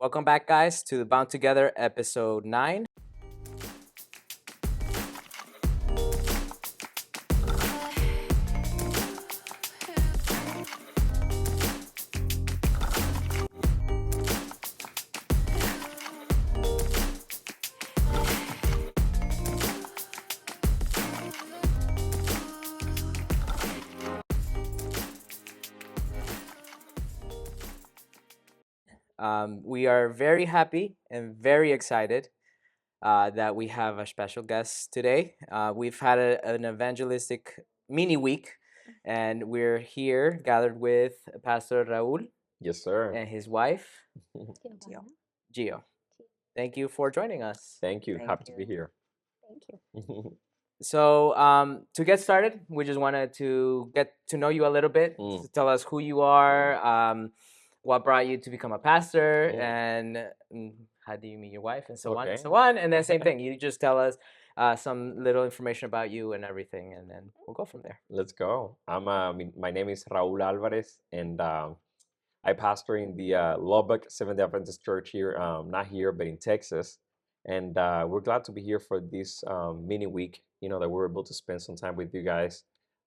Welcome back, guys, to the Bound Together episode 9. We are very happy and very excited that we have a special guest today. We've had an evangelistic mini week, and we're here gathered with Pastor Raul Yes, sir. and his wife, Gio. Gio. Thank you for joining us. Thank you. Thank Happy to be you. here. Thank you. So, to get started, we just wanted to get to know you a little bit. Mm. To tell us who you are, what brought you to become a pastor, Mm. and how do you meet your wife, and so on and Okay. so on. And then same thing. You just tell us some little information about you and everything, and then we'll go from there. Let's go. My name is Raul Alvarez, and I pastor in the Lubbock Seventh-day Adventist Church here, not here, but in Texas. And we're glad to be here for this mini week, that we're able to spend some time with you guys.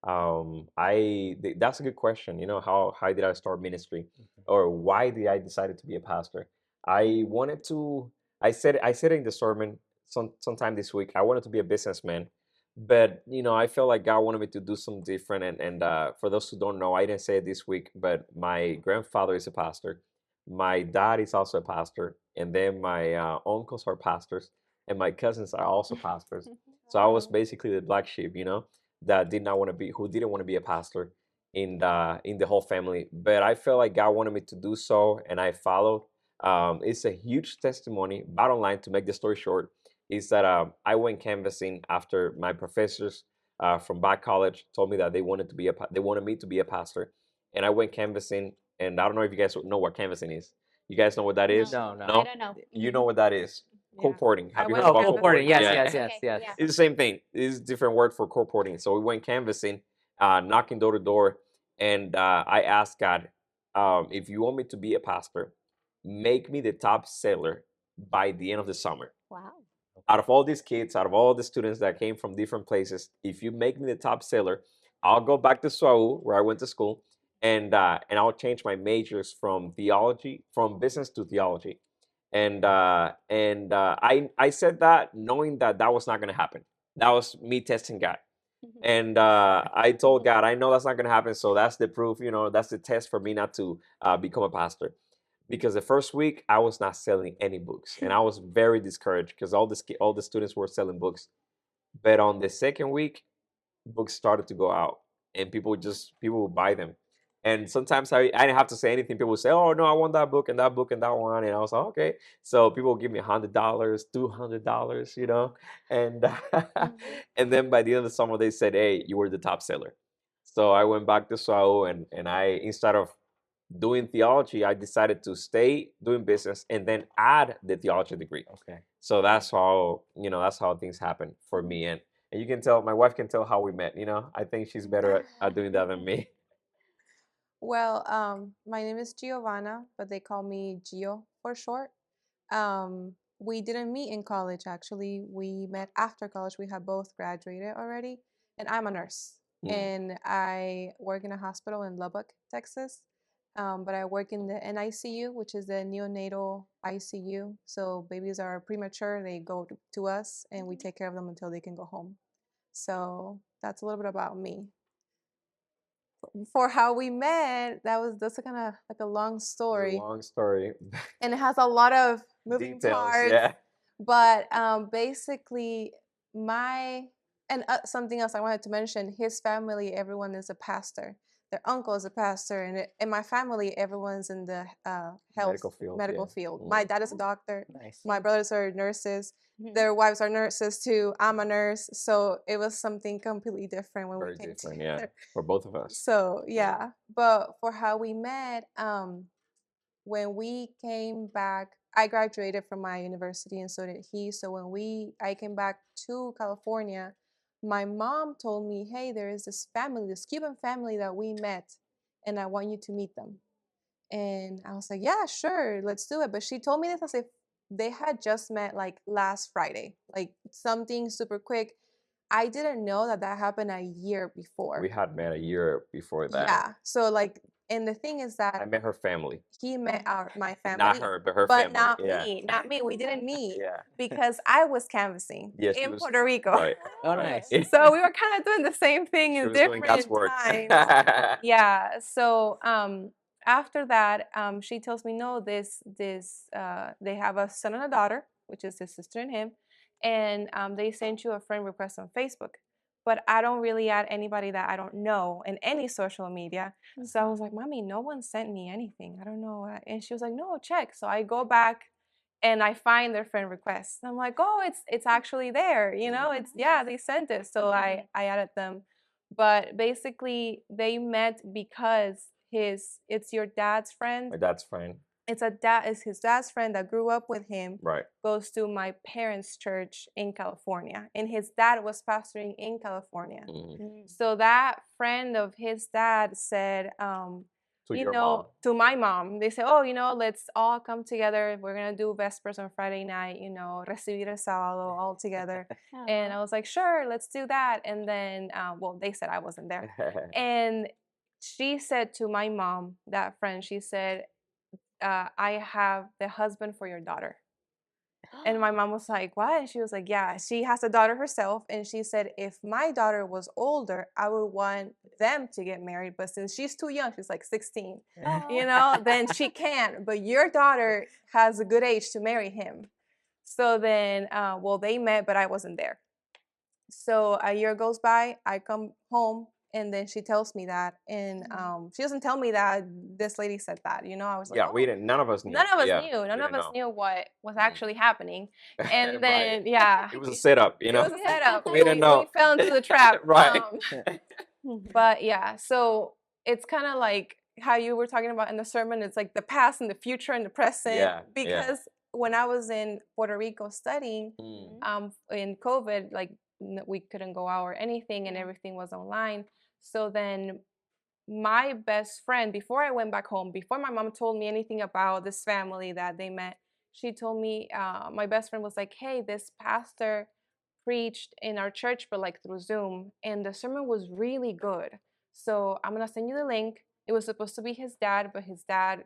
That's a good question. How did I start ministry, or why did I decided to be a pastor? I wanted to. I said it in the sermon sometime this week. I wanted to be a businessman, but I felt like God wanted me to do something different. And for those who don't know, I didn't say it this week, but my grandfather is a pastor. My dad is also a pastor, and then my uncles are pastors, and my cousins are also pastors. So I was basically the black sheep, that did not want to be, who didn't want to be a pastor in the whole family. But I felt like God wanted me to do so, and I followed. It's a huge testimony. Bottom line, to make the story short, is that I went canvassing after my professors from back college told me that they wanted me to be a pastor, and I went canvassing. And I don't know if you guys know what canvassing is. You guys know what that is? No. I don't know. You know what that is? Yeah. Colporting. Have you heard Oh, about colporting. Yes, Yeah. yes. It's the same thing. It's a different word for colporting. So we went canvassing, knocking door to door, and I asked God, if you want me to be a pastor, make me the top seller by the end of the summer. Wow. Out of all these kids, out of all the students that came from different places, if you make me the top seller, I'll go back to Saul, where I went to school, and I'll change my majors from business to theology. And I said that knowing that that was not going to happen. That was me testing God. And I told God, I know that's not going to happen. So that's the proof, that's the test for me not to become a pastor. Because the first week I was not selling any books, and I was very discouraged because all the students were selling books. But on the second week, books started to go out, and people would buy them. And sometimes I didn't have to say anything. People would say, "Oh no, I want that book and that book and that one," and I was like, "Okay." So people would give me $100, $200, and and then by the end of the summer they said, "Hey, you were the top seller." So I went back to Sao, and I, instead of doing theology, I decided to stay doing business and then add the theology degree. Okay. So that's how things happen for me. And you can tell, my wife can tell how we met. I think she's better at doing that than me. Well, my name is Giovanna, but they call me Gio for short. We didn't meet in college, actually. We met after college. We had both graduated already, and I'm a nurse. And I work in a hospital in Lubbock, Texas. But I work in the NICU, which is the neonatal ICU. So babies are premature, they go to us, and we take care of them until they can go home. So that's a little bit about me. For how we met, that's kind of like a long It's a story, long story. and it has a lot of moving Details, parts. yeah. But basically, something else I wanted to mention: his family, everyone is a pastor. Their uncle is a pastor, and in my family, everyone's in the health Medical field, yeah. field. My dad is a doctor. Nice. My brothers are nurses. Mhm. Their wives are nurses too. I'm a nurse, so it was something completely different when Very we came different, together. yeah, for both of us. So yeah, but for how we met, when we came back, I graduated from my university, and so did he. So when I came back to California, my mom told me, "Hey, there is this family, this Cuban family that we met, and I want you to meet them." And I was like, yeah, sure, let's do it. But she told me this as if they had just met like last Friday, like something super quick. I didn't know that that happened a year before. We had met a year before that. Yeah. So like, and the thing is I that met her family. he met my family, Not her, but her but family. not Yeah. me, not me. We didn't meet Yeah. because I was canvassing Yes, she in was Puerto Rico. right. Oh, Right. nice. So we were kind of doing the same thing She in was doing God's different work. times. Yeah. So after that, she tells me, no, they have a son and a daughter, which is his sister and him, and they sent you a friend request on Facebook. But I don't really add anybody that I don't know in any social media. So I was like, Mommy, no one sent me anything. I don't know. And she was like, no, check. So I go back and I find their friend request. I'm like, oh, it's actually there. You know, it's yeah, they sent it. So I added them. But basically they met because it's your dad's friend. My dad's friend. It's his dad's friend that grew up with him. Right. Goes to my parents' church in California, and his dad was pastoring in California. So that friend of his dad said, To you your know, mom. to my mom, they said, oh, you know, let's all come together. We're gonna do Vespers on Friday night. You know, recibir el sábado all together. And I was like, sure, let's do that. And then, well, they said I wasn't there, and she said to my mom, that friend, she said, I have the husband for your daughter. And my mom was like, what? And she was like, yeah, she has a daughter herself. And she said, if my daughter was older, I would want them to get married. But since she's too young, she's like 16, you know, then she can't. But your daughter has a good age to marry him. So then, well, they met, but I wasn't there. So a year goes by, I come home, and then she tells me that, and she doesn't tell me that this lady said that. You know, I was like, Yeah, oh. we didn't. None of us knew. None of us Yeah, knew. None we of didn't us know. knew what was actually happening. And Right. then, yeah, It was a setup, you it know. was a setup. We didn't know. We fell into the trap. Right. But yeah, so it's kind of like how you were talking about in the sermon. It's like the past and the future and the present. Yeah, yeah. Because when I was in Puerto Rico studying, in COVID, like we couldn't go out or anything, and everything was online. So then my best friend, before I went back home, before my mom told me anything about this family that they met, she told me, my best friend was like, hey, this pastor preached in our church, but like through Zoom, and the sermon was really good. So I'm gonna send you the link. It was supposed to be his dad, but his dad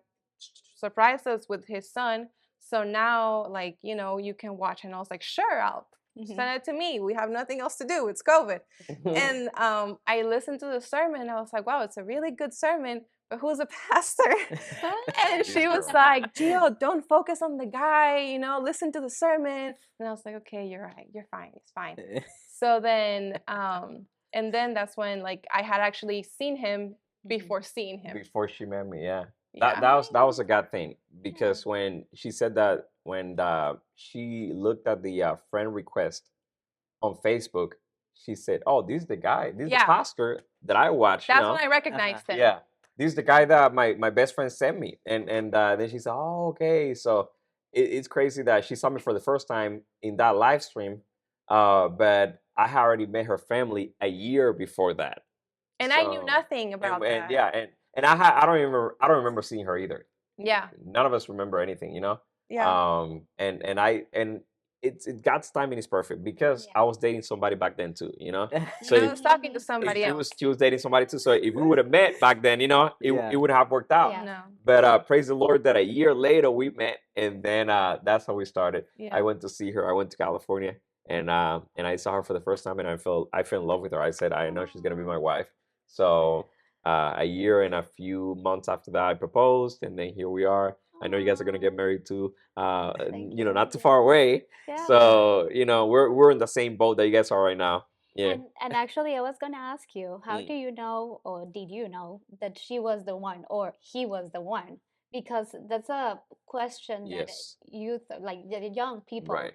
surprised us with his son. So now, like, you know, you can watch. And I was like, sure, I'll send it to me. We have nothing else to do. It's COVID. And I listened to the sermon, and I was like, wow, it's a really good sermon, but who's a pastor? And she was like, Gio, don't focus on the guy, you know, listen to the sermon. And I was like, okay, you're right. You're fine. It's fine. So then, and then that's when, like, I had actually seen him before seeing him. Before she met me, yeah. Yeah. That was a God thing, because when she said that, when she looked at the friend request on Facebook, she said, "Oh, this is the guy. This is the Yeah. pastor that I watch." That's you know? when I recognized him. Yeah, this is the guy that my best friend sent me, and then she said, "Oh, okay." So it's crazy that she saw me for the first time in that live stream, but I had already met her family a year before that. And I knew nothing about that. Yeah, and I don't remember seeing her either. Yeah. None of us remember anything, you know. Yeah. And it's God's timing is perfect, because I was dating somebody back then too, you know. So I was talking to somebody else. she was dating somebody too. So if we would have met back then, you know, Yeah. it would have worked out. Yeah. No. But praise the Lord that a year later we met, and then that's how we started. Yeah. I went to see her. I went to California, and I saw her for the first time, and I fell in love with her. I said, I know she's gonna be my wife. So a year and a few months after that, I proposed, and then here we are. I know you guys are gonna get married too. Thank You know, you. not too far away. Yeah. So you know, we're in the same boat that you guys are right now. Yeah. And actually, I was gonna ask you, how Mm. do you know, or did you know that she was the one, or he was the one? Because that's a question that Yes. youth, like the young people, Right.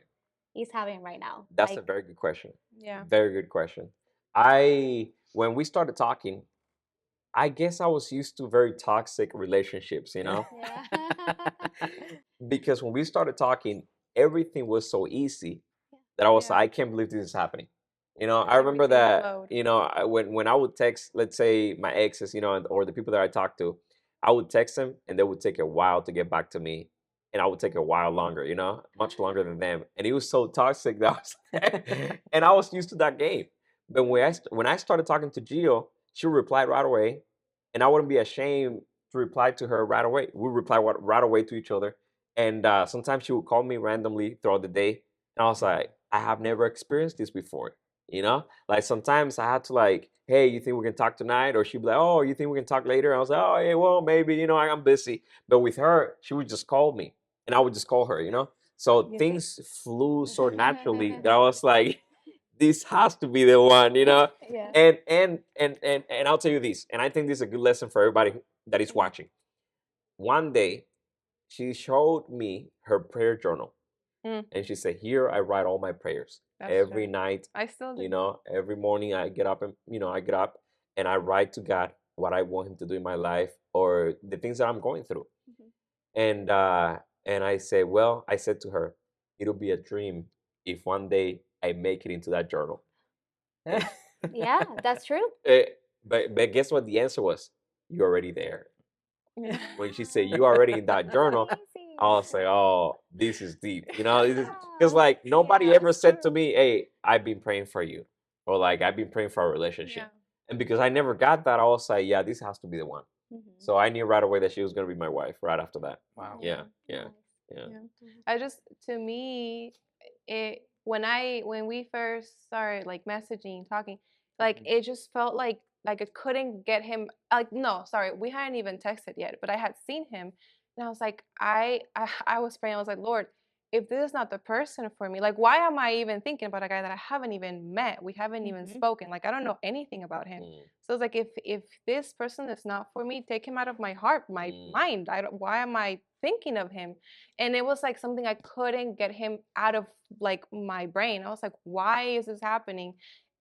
is having right now. That's a Like, very good question. Yeah. Very good question. When we started talking, I guess I was used to very toxic relationships, you know? yeah. Because when we started talking, everything was so easy that I was Yeah. like, I can't believe this is happening. You know, I remember Everything that, flowed. you know, when I would text, let's say my exes, you know, or the people that I talked to, I would text them, and they would take a while to get back to me, and I would take a while longer, much longer than them. And it was so toxic that I was, and I was used to that game. But when I started talking to Gio, she would reply right away, and I wouldn't be ashamed to reply to her right away. We would reply right away to each other, and sometimes she would call me randomly throughout the day, and I was like, I have never experienced this before. Like sometimes I had to like, hey, you think we can talk tonight? Or she'd be like, oh, you think we can talk later? I was like, oh, yeah, well, maybe, I'm busy. But with her, she would just call me, and I would just call her. So You think? things flew so naturally that I was like, this has to be the one. Yeah. And I'll tell you this, and I think this is a good lesson for everybody that is watching. One day, she showed me her prayer journal, Mm, and she said, here I write all my prayers that's every true. night. I still do. Every morning I get up, and I get up and I write to God what I want him to do in my life, or the things that I'm going through. And I say, well, I said to her, it'll be a dream if one day I make it into that journal. Yeah, that's true. Eh, but guess what the answer was? You're already there. Yeah. When she said you already in that journal, Amazing. I'll say, oh, this is deep. Because Yeah. like nobody Yeah, ever that's said to true. me, hey, I've been praying for you, or like I've been praying for our relationship. Yeah. And because I never got that, I was like, yeah, this has to be the one. So I knew right away that she was gonna be my wife right after that. Wow. Yeah, yeah, yeah. Yeah. To me, when we first started like messaging, talking, like it just felt like I couldn't get him. Like no, sorry, we hadn't even texted yet, but I had seen him, and I was like, I was praying. I was like, Lord, if this is not the person for me, like why am I even thinking about a guy that I haven't even met? We haven't even spoken. Like I don't know anything about him. So it's like if this person is not for me, take him out of my heart, my mind. Why am I thinking of him? And it was like something I couldn't get him out of like my brain. I was like, why is this happening?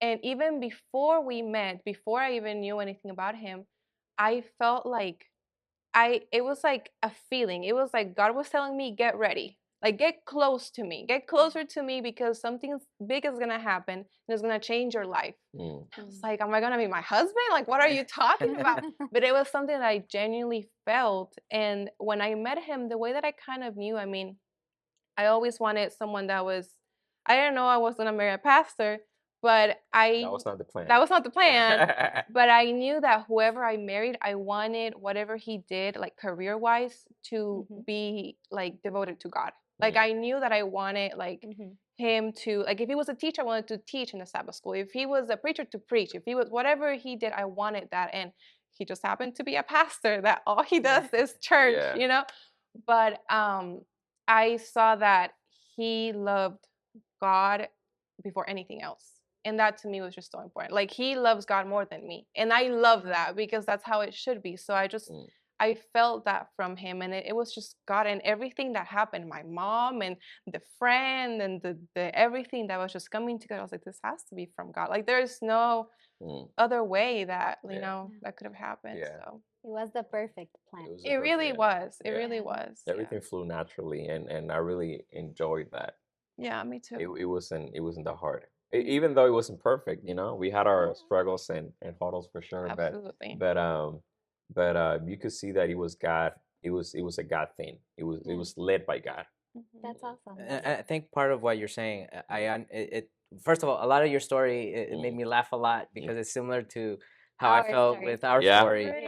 And even before we met, before I even knew anything about him, I felt like it was like a feeling. It was like God was telling me, get ready. Like get close to me. Get closer to me because something big is gonna happen and it's gonna change your life. I was like, am I gonna be my husband? Like, what are you talking about? But it was something that I genuinely felt. And when I met him, the way that I kind of knew, I mean, I always wanted someone that was, I didn't know I was gonna marry a pastor, but That was not the plan. that was not the plan. But I knew that whoever I married, I wanted whatever he did, like career wise, to be like devoted to God. Like I knew that I wanted like him to, like if he was a teacher, I wanted to teach in the Sabbath school. If he was a preacher, to preach. If he was whatever he did, I wanted that. And he just happened to be a pastor that all he does is church, Yeah. But I saw that he loved God before anything else. And that to me was just so important. Like he loves God more than me. And I love that because that's how it should be. So I felt that from him, and it was just God, and everything that happened, my mom and the friend and the everything that was just coming together. I was like, this has to be from God. Like there's no other way that that could have happened. Yeah. So It was the perfect plan. it really was. It really Yeah. was. Everything flew naturally, and I really enjoyed that. Yeah, me too. It wasn't that hard. Even though it wasn't perfect, we had our struggles and hurdles for sure. Absolutely. But you could see that it was God. It was a God thing. It was led by God. That's awesome. And I think part of what you're saying, it first of all, a lot of your story, it made me laugh a lot because it's similar to how I Our felt story. with our Yeah. story. Really?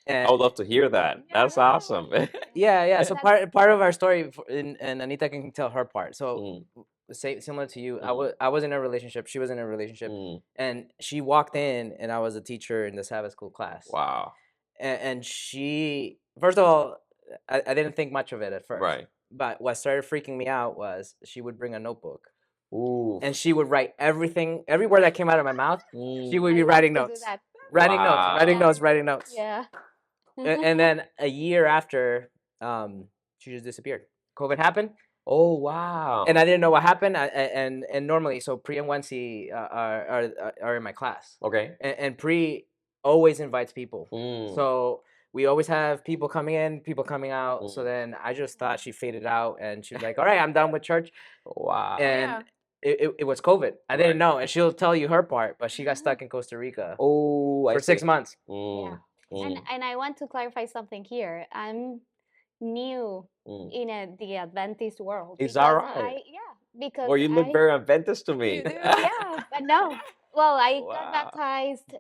I would love to hear that. That's awesome. Yeah. So That's- part of our story, and Anita can tell her part. So similar to you, Mm. I was in a relationship. She was in a relationship, and she walked in, and I was a teacher in the Sabbath school class. Wow. And she, first of all, I didn't think much of it at first. Right. But what started freaking me out was she would bring a notebook. Ooh. And she would write everything, every word that came out of my mouth. She would I be love writing to do notes, that. writing notes, Wow. writing Yeah. notes, writing notes. Yeah. And then a year after, she just disappeared. COVID happened, Oh wow. and I didn't know what happened. And normally, so Pri and Wensi are in my class, Okay. and Pri always invites people. Mm. So we always have people coming in, people coming out. So Mm. then I just thought she faded out, and she was like, "All right, I'm done with church." Wow. And it was COVID. I didn't know, and she'll tell you her part, but she got stuck in Costa Rica Oh, I for see. 6 months. Mm. And I want to clarify something here. I'm new in the Adventist world Is that because right? because Well, you look very Adventist to me. You do. yeah, but no. Well, I got Wow. baptized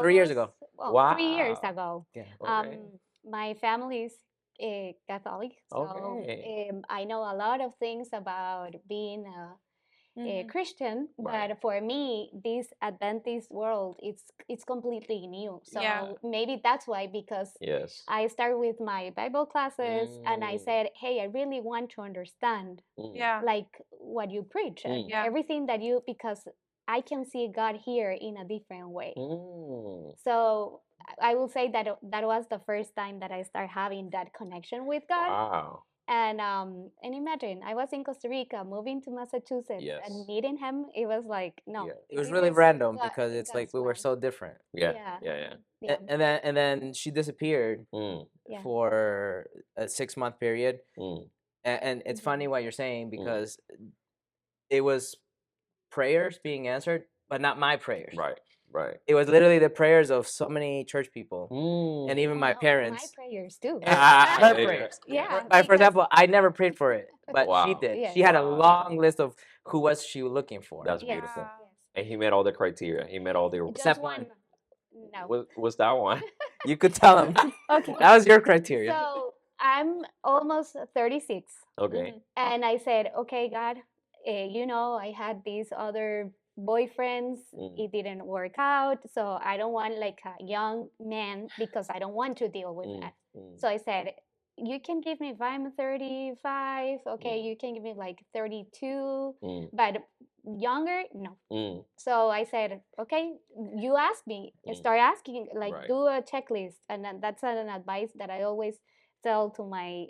3 years ago. well, 3 years Wow. ago. Yeah. Okay. My family is Catholic, so Okay. I know a lot of things about being a Mhm. Christian, Right. but for me, this Adventist world, it's completely new. Yeah. So maybe that's why, because Yes. I started with my Bible classes and I Mm, said, hey, I really want to understand mm, Yeah. like what you preach and mm, Yeah. everything that you, because I can see God here in a different way. mm. So I will say that that was the first time that I started having that connection with God. Wow. And imagine I was in Costa Rica, moving to Massachusetts, and Yes. meeting him. It was like, no, Yeah. It was this really is random God, because it's like God's we were plan. so different. Yeah. Yeah, Yeah. Yeah. yeah, And then she disappeared Mm, yeah. for a 6-month period. mm, And it's funny Mhm. what you're saying mm. because it was prayers being answered, but not my prayers. Right. Right. It was literally the prayers of so many church people and even my Well, my parents. prayers too. And Ah, her yeah, prayers. Yeah, Like for because example, I never prayed for it, but she Wow. did. yes, She had a Wow. long list of who was she looking for. That's yes, beautiful. yes. And he met all the criteria. He met all the. Just Except one. one. No. Was that one? You could tell him. Okay. That was your criteria. So I'm almost 36, Okay. and I said, okay, God, I had these other boyfriends. Mm, It didn't work out, so I don't want like a young man because I don't want to deal with mm, that. mm, So I said, you can give me if I'm 35, okay, mm, you can give me like 32, mm, but younger, no. mm, So I said, okay, you ask me, mm. start asking, like Right. do a checklist, and then that's an advice that I always tell to my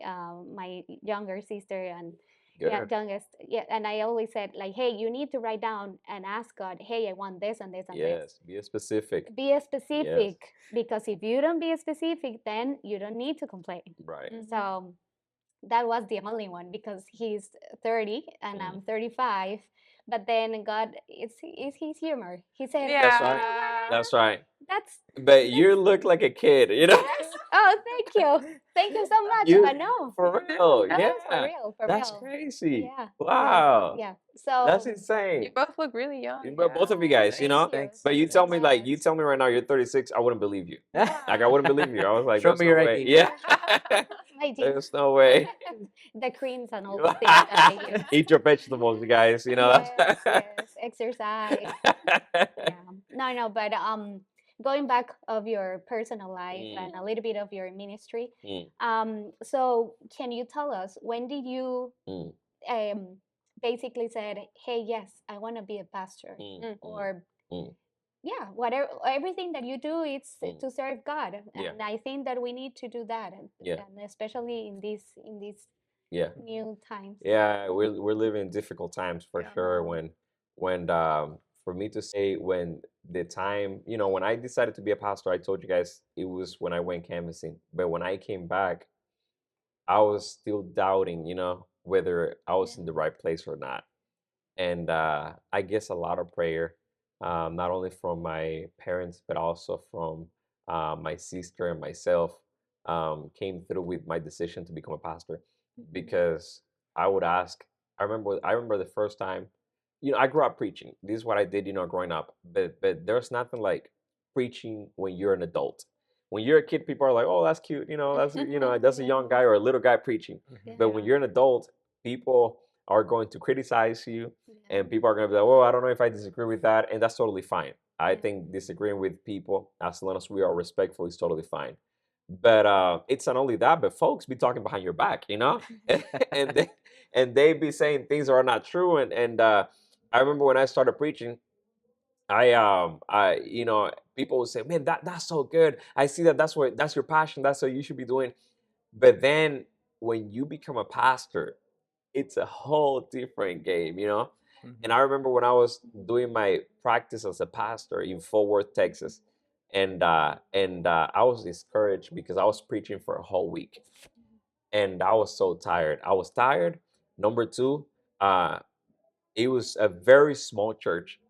younger sister and Good. youngest, and I always said like, hey, you need to write down and ask God, hey, I want this and this and this. Yes. Be specific. Be Yes. specific, because if you don't be specific, then you don't need to complain. Right. So that was the only one because he's 30 and I'm 35. But then God, it's his humor. He said, That's you right. know what, That's right. that's But you look like a kid, you know? yes. Oh, thank you so much. You But no, for real. yes, for Yeah. real, for That's real. crazy. Yeah, Wow. yeah. That's So You insane. both look really young. But both of you guys, you thank know? you. Thanks. But you Thanks. tell me like Yes. you tell me right now you're 36, I wouldn't believe you. Yeah. Like I wouldn't believe you. I was like, Show there's me no your way. ID. Yeah. My genes, There's no way. the creams and all the things that I use. Eat your vegetables, you guys. You know Yes, that's yes. Exercise. Yeah. No, but going back of your personal life and a little bit of your ministry. Mm, So can you tell us when did you mm, um basically said, hey, yes, I want to be a pastor, mm, mm, or mm, yeah, whatever, everything that you do, it's mm. to serve God, Yeah. and I think that we need to do that, Yeah. and especially in these Yeah. new times. Yeah, we're living in difficult times for Yeah. sure. When for me to say when the time, when I decided to be a pastor, I told you guys it was when I went canvassing. But when I came back, I was still doubting, whether I was in the right place or not. And I guess a lot of prayer, not only from my parents but also from my sister and myself, came through with my decision to become a pastor. Because I would ask, I remember the first time, I grew up preaching. This is what I did, growing up. But there's nothing like preaching when you're an adult. When you're a kid, people are like, "Oh, that's cute," that's a young guy or a little guy preaching. But when Yeah. you're an adult, people are going to criticize you, Yeah. and people are going to be like, "Oh, I don't know if I disagree with that," and that's totally fine. I Yeah. think disagreeing with people, as long as we are respectful, is totally fine. But it's not only that, but folks be talking behind your back, and they be saying things that are not true. And I remember when I started preaching, people would say, "Man, that's so good. I see that's your passion. That's what you should be doing." But then when you become a pastor, it's a whole different game. And I remember when I was doing my practice as a pastor in Fort Worth, Texas, and I was discouraged because I was preaching for a whole week, and I was so tired. I was tired. Number two, uh, it was a very small church,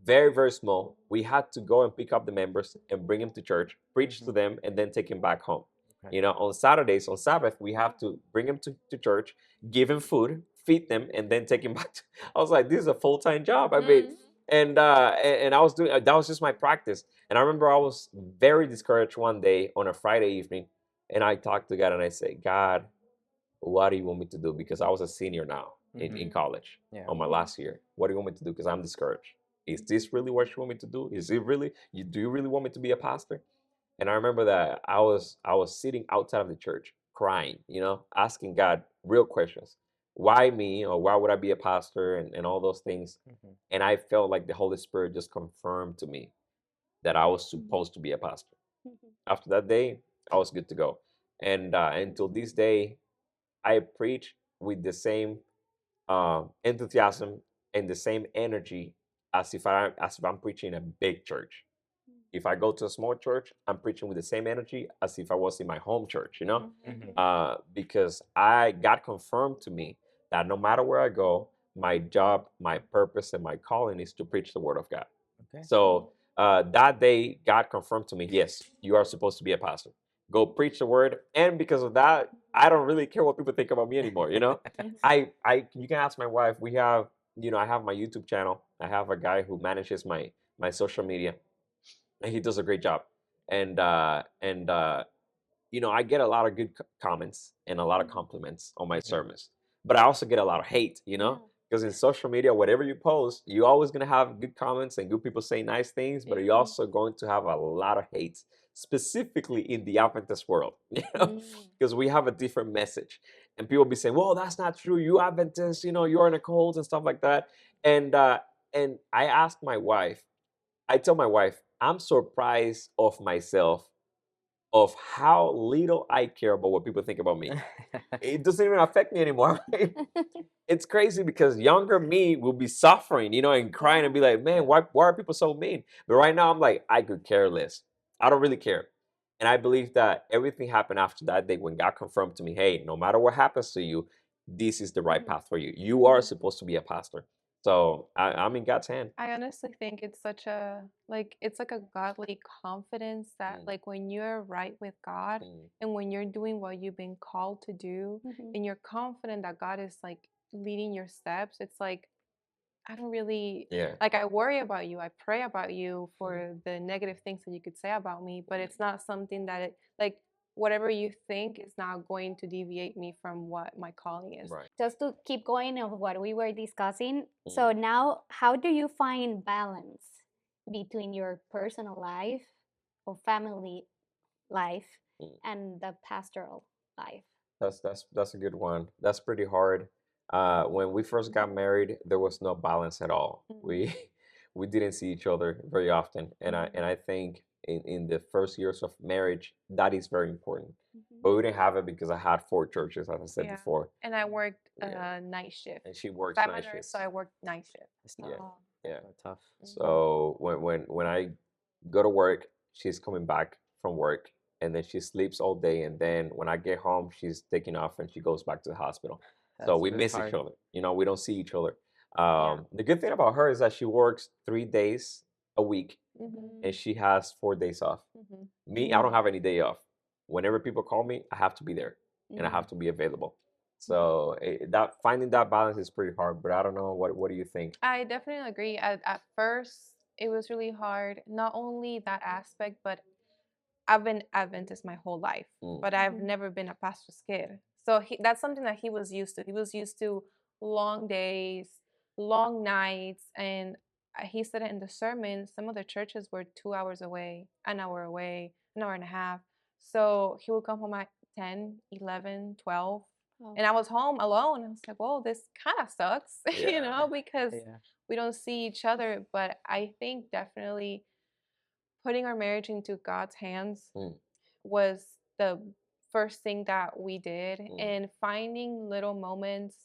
very, very small. We had to go and pick up the members and bring them to church, preach to Mhm. them, and then take them back home. Okay. You know, on Saturdays, on Sabbath, we have to bring them to church, give them food, feed them, and then take them back. I was like, this is a full time job. I mean, and I was doing that was just my practice. And I remember I was very discouraged one day on a Friday evening, and I talked to God and I said, God, what do you want me to do? Because I was a senior now in college Yeah. on my last year. What do you want me to do? Because I'm discouraged. Is this really what you want me to do? Is it really do you really want me to be a pastor? And I remember that I was sitting outside of the church crying, you know, asking God real questions. Why me, or why would I be a pastor, and all those things. Mhm. And I felt like the Holy Spirit just confirmed to me that I was supposed to be a pastor. After that day, I was good to go. And until this day, I preach with the same enthusiasm and the same energy as if I'm preaching a big church. If I go to a small church, I'm preaching with the same energy as if I was in my home church, you know, Mhm. because I God confirmed to me that no matter where I go, my job, my purpose, and my calling is to preach the word of God. Okay. So that day, God confirmed to me, yes, you are supposed to be a pastor. Go preach the word, and because of that, I don't really care what people think about me anymore. You know, you can ask my wife. We have, you know, I have my YouTube channel. I have a guy who manages my social media, and he does a great job. And you know, I get a lot of good comments and a lot of compliments on my sermons, but I also get a lot of hate, you know, because in social media, whatever you post, you're always going to have good comments and good people say nice things, but you're also going to have a lot of hate, specifically in the Adventist world, you know, because we have a different message. And people be saying, well, that's not true. You Adventists, you know, you're in a cult and stuff like that. And I asked my wife, I tell my wife, I'm surprised of myself of how little I care about what people think about me. It doesn't even affect me anymore. It's crazy because younger me will be suffering, you know, and crying and be like, man, why are people so mean? But right now I'm like, I could care less. I don't really care. And I believe that everything happened after that day when God confirmed to me, hey, no matter what happens to you, this is the right path for you. You are supposed to be a pastor. So I'm in God's hand. I honestly think it's such a like it's like a godly confidence that like when you're right with God and when you're doing what you've been called to do and you're confident that God is like leading your steps, it's like I don't really Yeah. like I worry about you. I pray about you for the negative things that you could say about me, but it's not something that it like whatever you think is not going to deviate me from what my calling is. Right. Just to keep going of what we were discussing. So now, how do you find balance between your personal life or family life and the pastoral life? That's a good one. That's pretty hard. When we first got married, there was no balance at all. We we didn't see each other very often, and I think in the first years of marriage, that is very important. But we didn't have it because I had four churches, as I said Yeah. before, And I worked Yeah. night shift. and she works 'Cause I'm a night nurse, shifts. so I worked night shift. It's Yeah, tough. yeah. Tough. So when I go to work, she's coming back from work, and then she sleeps all day, and then when I get home, she's taking off and she goes back to the hospital. So That's we really miss each hard. other. You know, we don't see each other. Yeah. The good thing about her is that she works 3 days a week, and she has 4 days off. Me, I don't have any day off. Whenever people call me, I have to be there, and I have to be available. So that finding that balance is pretty hard. But I don't know. What do you think? I definitely agree. At first, it was really hard. Not only that aspect, but I've been Adventist my whole life, but I've never been a pastor's kid. So that's something that he was used to. He was used to long days, long nights, and he said it in the sermon. Some of the churches were 2 hours away, an hour away, an hour and a half. So he would come home at 10, 11, 12. And I was home alone. I was like, well, this kind of sucks, you know, because Yeah. we don't see each other. But I think definitely putting our marriage into God's hands was the first thing that we did, and finding little moments.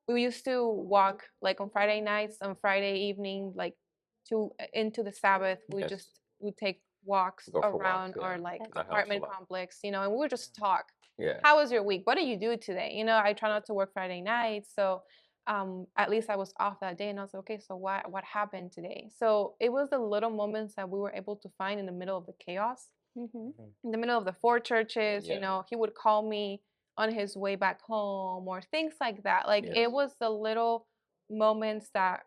We used to walk like on Friday nights, on Friday evening, like to into the Sabbath. We Yes. just would take walks Go for walks, around yeah. our like That's That helps a apartment lot. complex, you know, and we would just talk. Yeah. How was your week? What do you do today? You know, I try not to work Friday nights, so at least I was off that day, and I was like, okay, so what happened today? So it was the little moments that we were able to find in the middle of the chaos, in the middle of the four churches. Yeah. He would call me on his way back home or things like that. Like Yes. it was the little moments that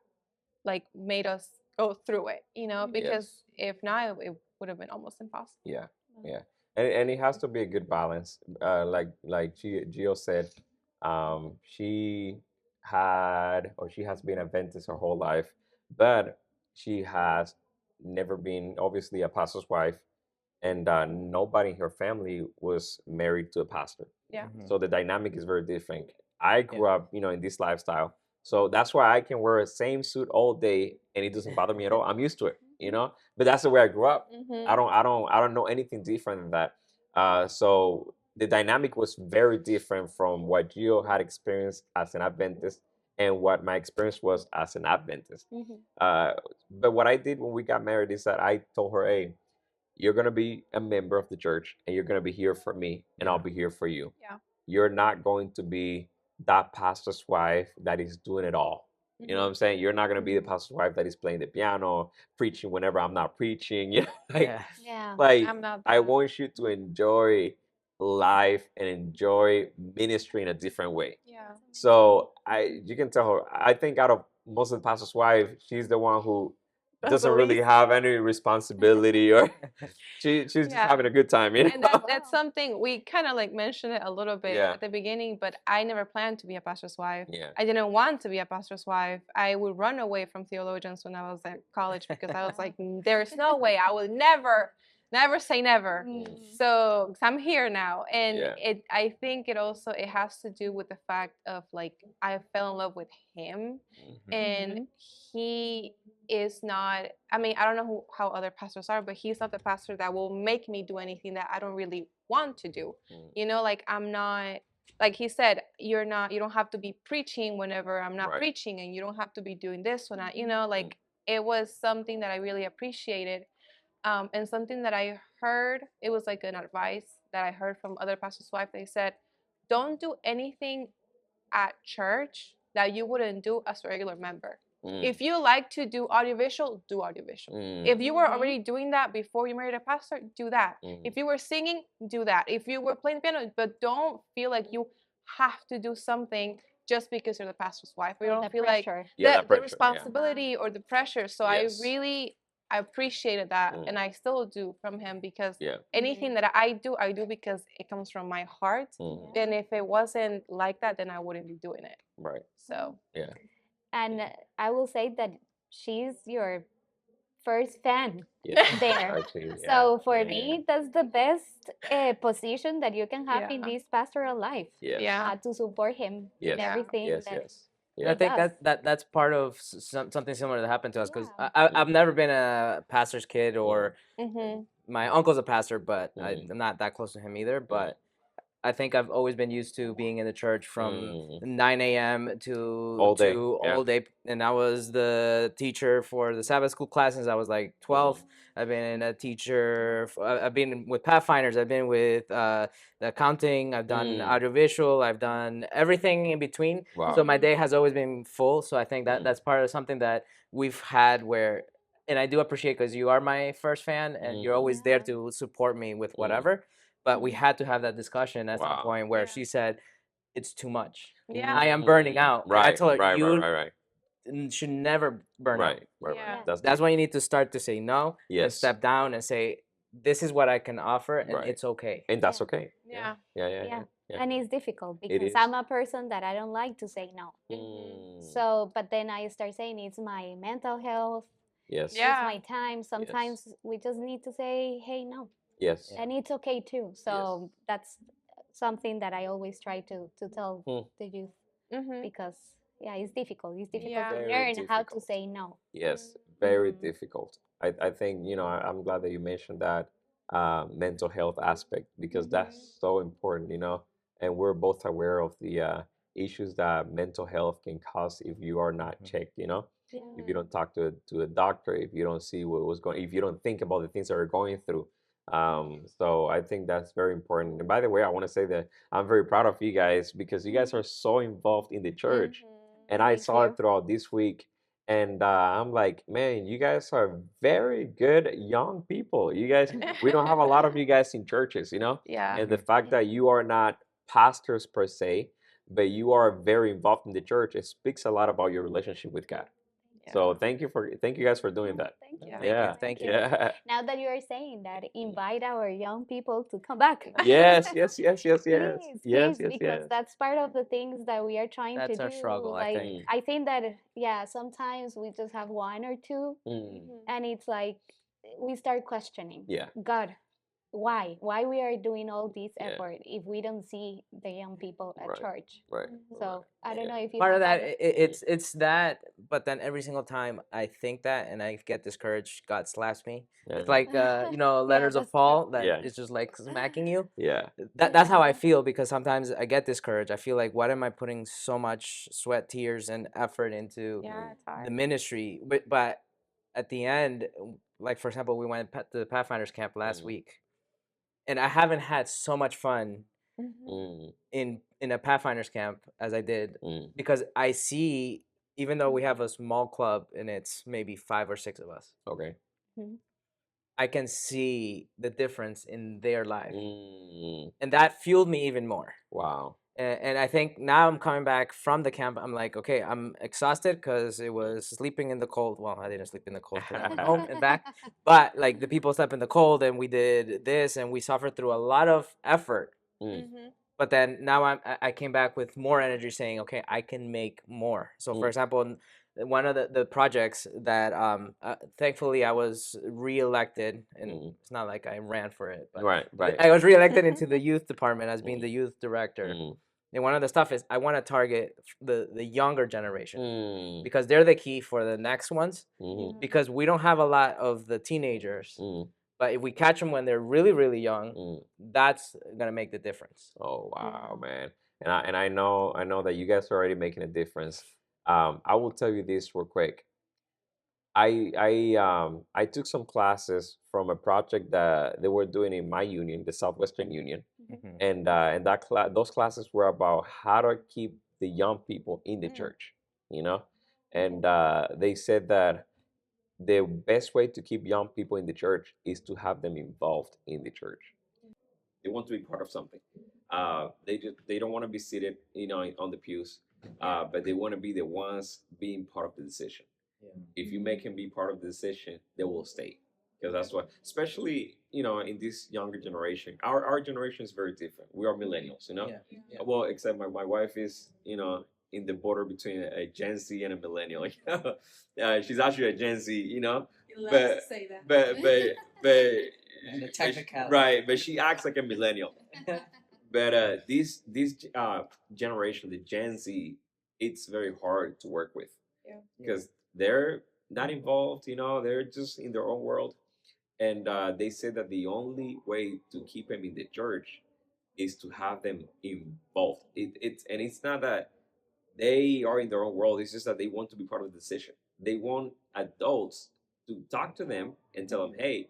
like made us go through it, because if not, it would have been almost impossible. Yeah, yeah, and it has to be a good balance. Like Gio said, she she has been Adventist her whole life, but she has never been obviously a pastor's wife, and nobody in her family was married to a pastor. Yeah. So the dynamic is very different. I grew up, in this lifestyle, so that's why I can wear the same suit all day and it doesn't bother me at all. I'm used to it. But that's the way I grew up. I don't know anything different than that. So the dynamic was very different from what Gio had experienced as an Adventist and what my experience was as an Adventist. But what I did when we got married is that I told her, hey, you're going to be a member of the church and you're going to be here for me and I'll be here for you. Yeah. You're not going to be that pastor's wife that is doing it all. You know what I'm saying? You're not going to be the pastor's wife that is playing the piano, preaching whenever I'm not preaching. Yeah. Like I'm not I that. want you to enjoy life and enjoy ministry in a different way. Yeah. So you can tell her, I think out of most of the pastor's wife, she's the one who doesn't really have any responsibility or she's just Yeah. having a good time, And that's something we kind of like mentioned it a little bit Yeah. at the beginning, but I never planned to be a pastor's wife. Yeah. I didn't want to be a pastor's wife. I would run away from theologians when I was at college because I was like, there's no way. I would never say never. So 'cause I'm here now, and Yeah. I think it has to do with the fact of like I fell in love with him, and he is not, I mean, I don't know how other pastors are, but he's not the pastor that will make me do anything that I don't really want to do. Like I'm not, like he said, you don't have to be preaching whenever I'm not Right. preaching, and you don't have to be doing this when like it was something that I really appreciated. And something that I heard, it was like an advice that I heard from other pastors' wives. They said, don't do anything at church that you wouldn't do as a regular member. If you like to do audiovisual, do audiovisual. If you were already doing that before you married a pastor, do that. If you were singing, do that. If you were playing piano, but don't feel like you have to do something just because you're the pastor's wife. Or you don't feel like the responsibility or the pressure. So I really appreciated that, and I still do from him, because anything that I do because it comes from my heart. And if it wasn't like that, then I wouldn't be doing it. Right. So Yeah. And I will say that she's your first fan Yes. there. Actually, yeah. So for Yeah. me, that's the best position that you can have Yeah. in this pastoral life. Yes. Yeah. To support him Yes. in everything. Yes. that Yes. And I Yeah. think does. that's part of something similar that happened to us because Yeah. I've never been a pastor's kid or my uncle's a pastor, but I'm not that close to him either. But I think I've always been used to being in the church from 9 a.m. to All day, all day, and I was the teacher for the Sabbath school class since I was like 12. I've been a teacher. I've been with Pathfinders. I've been with the accounting. I've done audiovisual. I've done everything in between. Wow. So my day has always been full. So I think that that's part of something that we've had where, and I do appreciate because you are my first fan and you're always there to support me with whatever. But we had to have that discussion at some point where she said, "It's too much. Yeah. I am burning out." Right. I told her, "You Right. should never burn out." Right. Yeah. That's when you need to start to say no and Yes. step down and say, "This is what I can offer, and Right. it's okay." And that's Yeah. okay. Yeah. Yeah. And it's difficult because is. I'm a person that I don't like to say no. Mm. So, but then I start saying it's my mental health, Yes. Yeah. it's my time. Sometimes we just need to say, hey, no. Yes. And it's okay too. So that's something that I always try to tell the youth, because it's difficult. It's difficult Yeah. to Very learn how to difficult. say no. Yes, very difficult. I think, I'm glad that you mentioned that mental health aspect because that's so important, and we're both aware of the issues that mental health can cause if you are not checked, if you don't talk to a doctor, if you don't see what was going, if you don't think about the things that are going through. So I think that's very important. And by the way, I want to say that I'm very proud of you guys because you guys are so involved in the church. and I Thank saw it you. throughout this week. And I'm like, man, you guys are very good young people. You guys, we don't have a lot of you guys in churches, you know? Yeah. And the Mhm. fact that you are not pastors per se, but you are very involved in the church, it speaks a lot about your relationship with God. So Yeah. thank you guys for doing Oh, that. thank you. Yeah. Thank you. Yeah, Thank you. yeah. Now that you are saying that, invite our young people to come back. Yes, yes, yes, yes, yes, Please, yes, please, yes, because yes. that's part of the things that we are trying to That's our do. struggle, I Like, think. Mm, I think that, yeah, sometimes we just have one or two, mm, and it's like we start questioning yeah, God, why we are doing all this yeah. effort if we don't see the young people at Right, church. right, right. So I don't Yeah. know if you Part of have that, had it. it's that, but then every single time I think that and I get discouraged, God slaps me. It's Yeah. like Yeah, letters of that's true. Paul that Yeah. is just like smacking you. Yeah. That's how I feel, because sometimes I get discouraged. I feel like, what am I putting so much sweat, tears, and effort into Yeah, it's the hard. ministry? But at the end, like for example, we went to the Pathfinders camp last Mm, week, and I haven't had so much fun mm, in a Pathfinders camp as I did, mm. because I see, even though we have a small club and it's maybe 5 or 6 of us, Okay. Mhm. I can see the difference in their life, Mm, and that fueled me even more. wow. And I think now I'm coming back from the camp. I'm like, okay, I'm exhausted because it was sleeping in the cold. Well, I didn't sleep in the cold because I went home and back, but like the people slept in the cold, and we did this, and we suffered through a lot of effort. Mm, But then now I came back with more energy, saying, okay, I can make more. So for mm, example, one of the projects that thankfully I was reelected, and mm. it's not like I ran for it, but Right, right. I was reelected into the youth department as being Mm, the youth director. mm, And one of the stuff is I want to target the younger generation, mm, because they're the key for the next ones, mhm, because we don't have a lot of the teenagers, mm, but if we catch them when they're really, really young, mm. that's gonna make the difference. Oh wow, Yeah. man. And I know that you guys are already making a difference. I will tell you this real quick. I took some classes from a project that they were doing in my union, the Southwestern Union, Mhm. and those classes were about how to keep the young people in the Mm. church, you know. And they said that the best way to keep young people in the church is to have them involved in the church. They want to be part of something. They don't want to be seated, you know, on the pews, but they want to be the ones being part of the decision. Yeah. If you make them be part of the decision, they will stay. Because that's what, especially, you know, in this younger generation, our generation is very different. We are millennials, you know. Yeah. Yeah. Well, except my wife is, you know, in the border between a Gen Z and a millennial. She's actually a Gen Z, you know. But but And the but technicality. right, but she acts like a millennial. But this generation, the Gen Z, it's very hard to work with because they're not involved. You know, they're just in their own world, and they say that the only way to keep them in the church is to have them involved. It's not that they are in their own world. It's just that they want to be part of the decision. They want adults to talk to them and tell them, "Hey,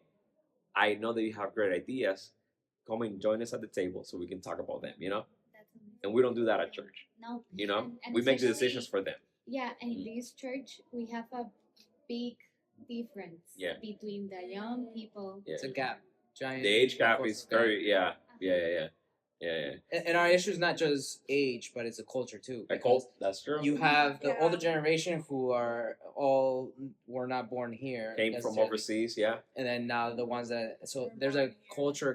I know that you have great ideas. Come and join us at the table so we can talk about them." You know, and we don't do that at church. No. You know, And we make the decisions especially, for them. yeah, and in Mm. this church, we have a big difference Yeah. between the young people. Yeah. It's a gap, giant. The age gap cultural is very yeah. And our issue is not just age, but it's a culture too. A Because cult. That's true. you have the Yeah. older generation who are all were not born here, Came from necessarily, overseas. Yeah. and then now the ones that, so there's a culture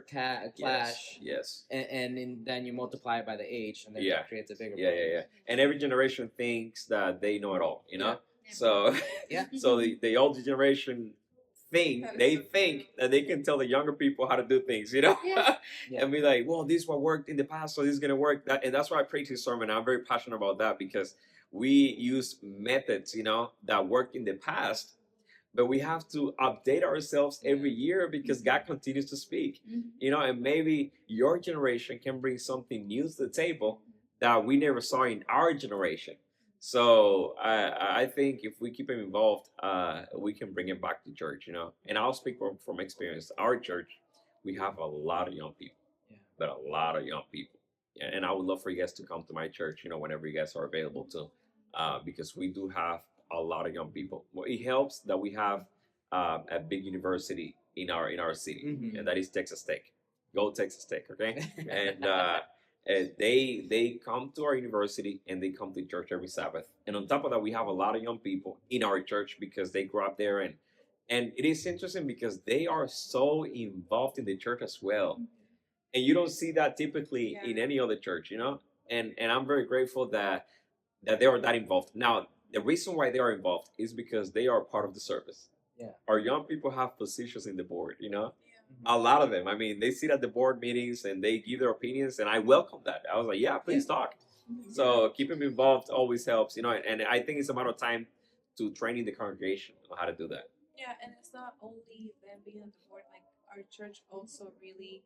clash, Yes. and then you multiply it by the age, and then Yeah. that creates a bigger Yeah. problem. And every generation thinks that they know it all. You know. Yeah. So Yeah. so the older generation think that they can tell the younger people how to do things, you know, Yeah. Yeah. and be like, well, this is what worked in the past, so this is gonna work. And that's why I preach this sermon. I'm very passionate about that because we use methods, you know, that worked in the past, but we have to update ourselves every year because God continues to speak, you know, and maybe your generation can bring something new to the table that we never saw in our generation. So I think if we keep him involved, we can bring him back to church, you know. And I'll speak from experience. Our church, we have a lot of young people, Yeah. but a lot of young people. Yeah, and I would love for you guys to come to my church, you know, whenever you guys are available to. because we do have a lot of young people. Well, it helps that we have a big university in our city, and that is Texas Tech. Go Texas Tech, okay? and and they come to our university and they come to church every Sabbath. And on top of that, we have a lot of young people in our church because they grew up there, and it is interesting because they are so involved in the church as well, and you don't see that typically in any other church, you know. And I'm very grateful that they are that involved. Now, the reason why they are involved is because they are part of the service. Yeah. Our young people have positions in the board, you know. A lot of them. I mean, they sit at the board meetings and they give their opinions, and I welcome that. I was like, yeah, please talk. So keep them involved always helps, you know. And I think it's a matter of time to training the congregation on how to do that. Yeah, and it's not only them being on the board. Like our church also really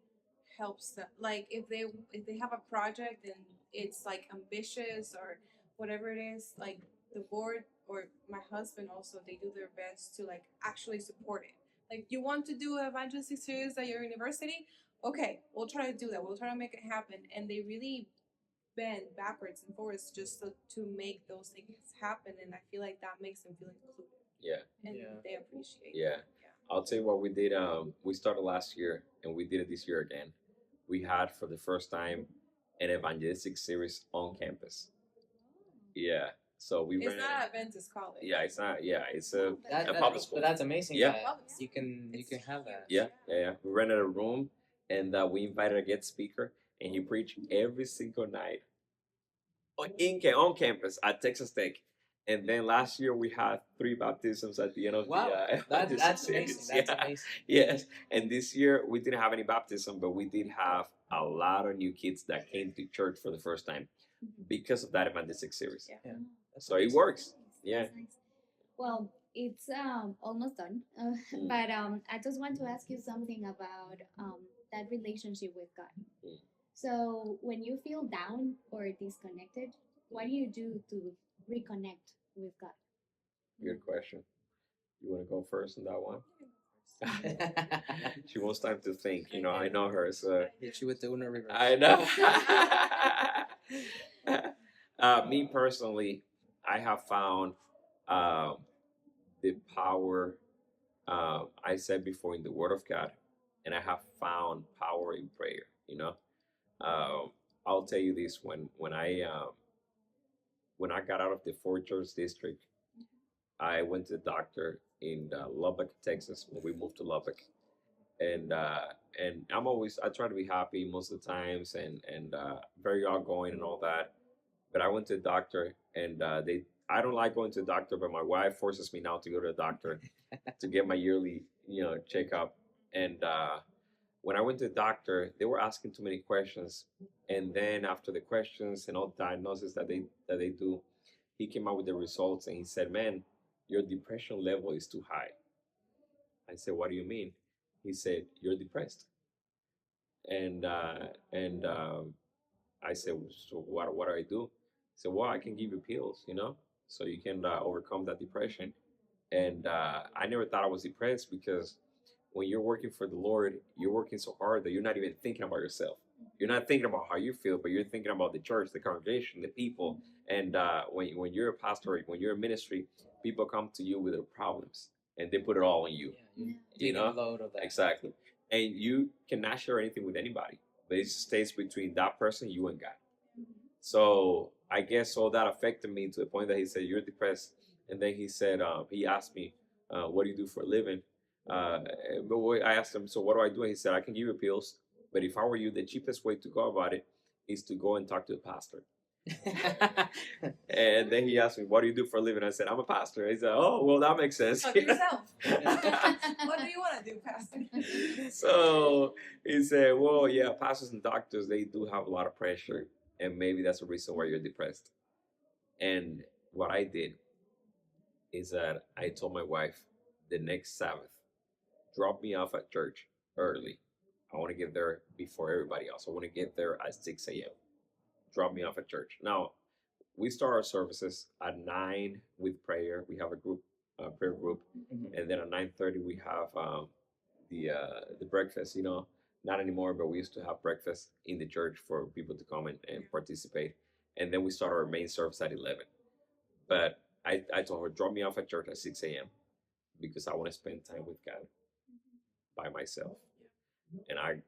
helps them. Like if they have a project and it's like ambitious or whatever it is, like the board or my husband also, they do their best to like actually support it. Like you want to do an evangelistic series at your university? Okay, we'll try to do that. We'll try to make it happen. And they really bend backwards and forwards just to make those things happen. And I feel like that makes them feel included. Yeah. And they appreciate it. Yeah. I'll tell you what we did. We started last year and we did it this year again. We had for the first time an evangelistic series on campus. Yeah. So we It's ran. not Adventist college. Yeah, it's not. Yeah, it's a That, public school. but that's amazing. Yeah. that you can have that. Yeah. We rented a room and we invited a guest speaker, and he preached every single night on campus at Texas Tech. And then last year we had 3 baptisms at the end of Wow, the that's series. amazing. That's Yeah. amazing. Yes, and this year we didn't have any baptism, but we did have a lot of new kids that came to church for the first time because of that evangelistic series. Yeah. Yeah. So it works. Yeah. That's nice. Well, it's almost done, Mm. but I just want to ask you something about that relationship with God. Mm. So when you feel down or disconnected, what do you do to reconnect with God? Good question. You want to go first on that one? She wants time to think. You know, I know her. So Hit you with the Uno reverse. I know. Me personally, I have found the power. I said before in the Word of God, and I have found power in prayer. You know, I'll tell you this: when I got out of the Fort Church district, I went to the doctor in Lubbock, Texas. When we moved to Lubbock, and I try to be happy most of the times, and very outgoing and all that. But I went to the doctor, and I don't like going to the doctor, but my wife forces me now to go to the doctor to get my yearly checkup. And when I went to the doctor, they were asking too many questions, and then after the questions and all the diagnosis that they do, he came out with the results, and he said, "Man, your depression level is too high." I said, "What do you mean?" He said, "You're depressed." And I said, "So what do I do?" He said, "Well, I can give you pills, you know, so you can overcome that depression." And I never thought I was depressed because when you're working for the Lord, you're working so hard that you're not even thinking about yourself. You're not thinking about how you feel, but you're thinking about the church, the congregation, the people. And when you're a pastor, when you're in ministry, people come to you with their problems, and they put it all on you. Yeah, Yeah. You taking know, the load of that. exactly. And you cannot share anything with anybody, but it stays between that person, you and God. So I guess all that affected me to the point that he said, "You're depressed." And then he said, he asked me, "What do you do for a living?" I asked him, "So what do I do?" And he said, "I can give you pills, but if I were you, the cheapest way to go about it is to go and talk to the pastor." And then he asked me, "What do you do for a living?" I said, "I'm a pastor." He said, "Oh, well, that makes sense." Talk to yourself. What do you want to do, Pastor? So he said, "Well, yeah, pastors and doctors, they do have a lot of pressure, and maybe that's the reason why you're depressed." And what I did is that I told my wife the next Sabbath, drop me off at church early. I want to get there before everybody else. I want to get there at 6 a.m. Drop me off at church. Now, we start our services at 9 with prayer. We have a group, prayer group, and then at 9:30 we have the breakfast. You know, not anymore, but we used to have breakfast in the church for people to come and participate. And then we start our main service at 11. But I told her, drop me off at church at 6 a.m. because I want to spend time with God by myself. And I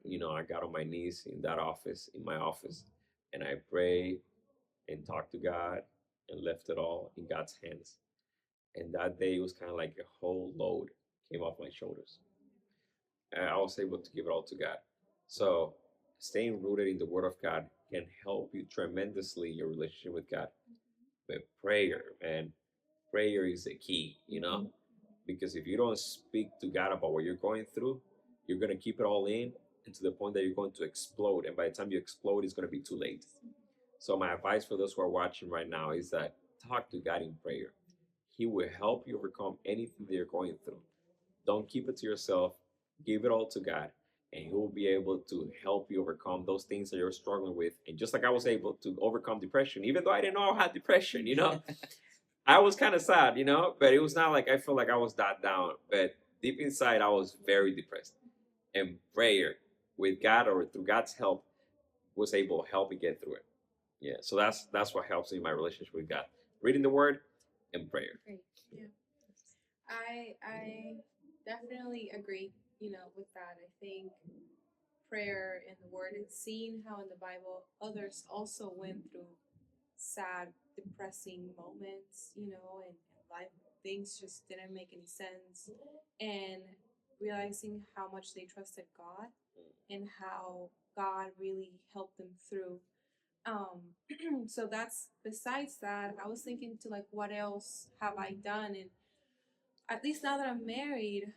got on my knees in that office, in my office, and I prayed and talked to God and left it all in God's hands. And that day it was kind of like a whole load came off my shoulders. And I was able to give it all to God. So staying rooted in the Word of God can help you tremendously in your relationship with God. But prayer, man, prayer is the key, because if you don't speak to God about what you're going through, you're going to keep it all in and to the point that you're going to explode. And by the time you explode, it's going to be too late. So my advice for those who are watching right now is that talk to God in prayer. He will help you overcome anything that you're going through. Don't keep it to yourself. Give it all to God, and He will be able to help you overcome those things that you're struggling with. And just like I was able to overcome depression, even though I didn't know I had depression, I was kind of sad, but it was not like I felt like I was that down. But deep inside, I was very depressed. And prayer with God or through God's help was able to help me get through it. Yeah, so that's what helps me in my relationship with God. Reading the Word and prayer. Great. Yeah. I definitely agree, with that. I think prayer and the word and seeing how in the Bible others also went through sad, depressing moments, and life things just didn't make any sense. And realizing how much they trusted God and how God really helped them through. So that's besides that, I was thinking to like what else have I done, and at least now that I'm married,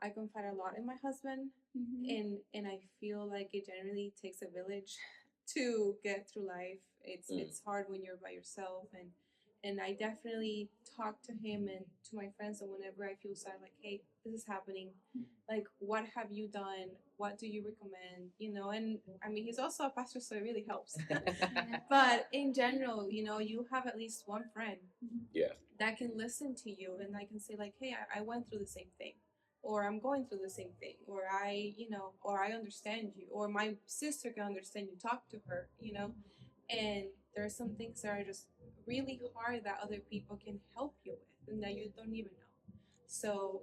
I confide a lot in my husband, and I feel like it generally takes a village to get through life. It's hard when you're by yourself, and I definitely talk to him and to my friends, and whenever I feel sad, like, hey, this is happening, like, what have you done? What do you recommend? And I mean, he's also a pastor, so it really helps. But in general, you have at least one friend Yeah. that can listen to you and I can say like, hey, I went through the same thing, or I'm going through the same thing, or or I understand you, or my sister can understand you, talk to her, and there are some things that are just really hard that other people can help you with and that you don't even know. So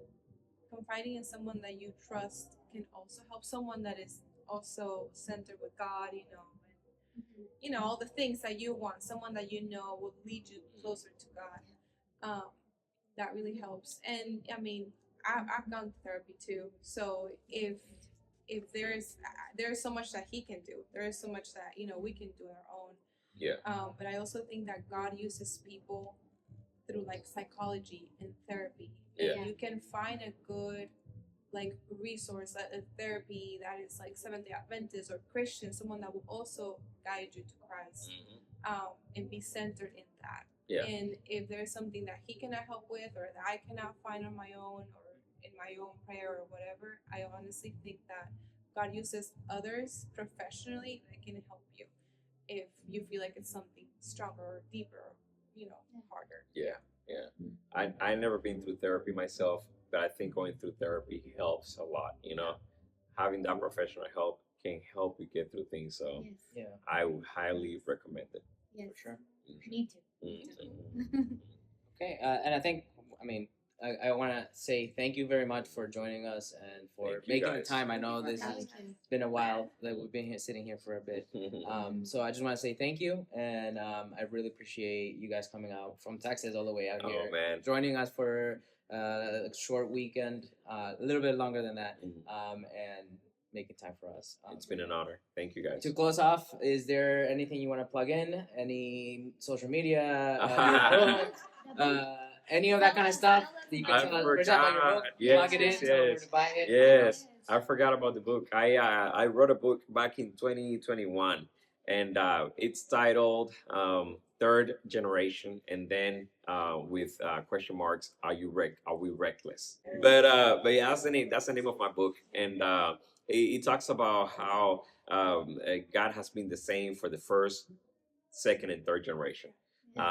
confiding in someone that you trust can also help, someone that is also centered with God, all the things that you want, someone that will lead you closer to God. That really helps. And I mean, I've gone to therapy too. So if there's so much that he can do, there is so much that we can do on our own. Yeah. But I also think that God uses people through like psychology and therapy. Yeah. And you can find a good like resource, a therapy that is like Seventh Day Adventist or Christian, someone that will also guide you to Christ, and be centered in that. Yeah. And if there's something that he cannot help with, or that I cannot find on my own, or in my own prayer or whatever, I honestly think that God uses others professionally that can help you if you feel like it's something stronger or deeper, or, harder. Yeah. I never been through therapy myself, but I think going through therapy helps a lot. Having that professional help can help you get through things. So Yes. I would highly recommend it. Yes. For sure. Me too. Okay, and I think, I mean, I want to say thank you very much for joining us and for Thank you, making the guys. time. I know Thank you this for has having us. been a while that we've been here, sitting here for a bit. So I just want to say thank you, and I really appreciate you guys coming out from Texas all the way out here, Oh man. joining us for a short weekend, a little bit longer than that, and making time for us. It's been an honor. Thank you, guys. To close off, is there anything you want to plug in? Any social media, your book, any of that kind of stuff? That you I can tell us, for example, your book, Yes, plug it in, yes, tell them where yes. to buy it. Yes, I forgot about the book. I wrote a book back in 2021, and it's titled Third Generation, and then with question marks, Are we reckless? But yeah, that's the name of my book, and it talks about how God has been the same for the first, second, and third generation.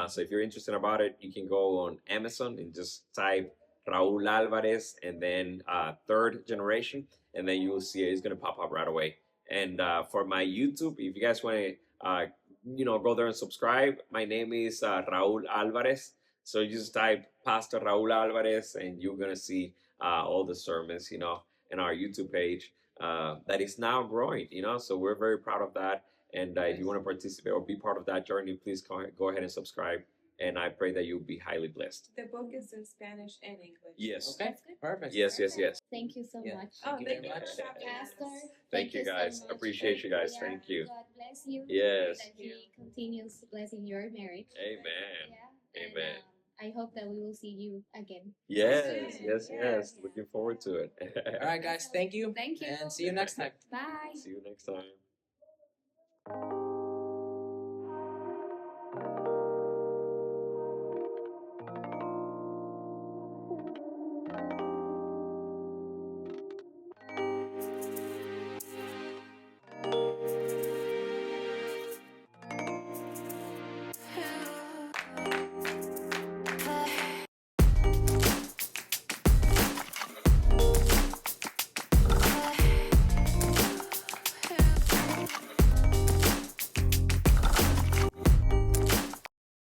So if you're interested about it, you can go on Amazon and just type Raul Alvarez and then third generation, and then you will see it. It's going to pop up right away. And for my YouTube, if you guys want to go there and subscribe. My name is Raul Alvarez. So you just type Pastor Raul Alvarez, and you're gonna see all the sermons, in our YouTube page that is now growing. So we're very proud of that. And if you want to participate or be part of that journey, please go ahead and subscribe. And I pray that you'll be highly blessed. The book is in Spanish and English. Yes. Okay, perfect. Yes, yes, yes. Thank you so much. Thank you very much. Pastor, Thank you, guys. so much. Appreciate you guys. Yeah, Thank you. God bless you. Yes. That He continues blessing your marriage. Amen. Yeah. And, Amen. I hope that we will see you again. Yes, yes, yes. Looking forward to it. All right, guys. Thank you. Thank you. And see you next time. Bye. See you next time.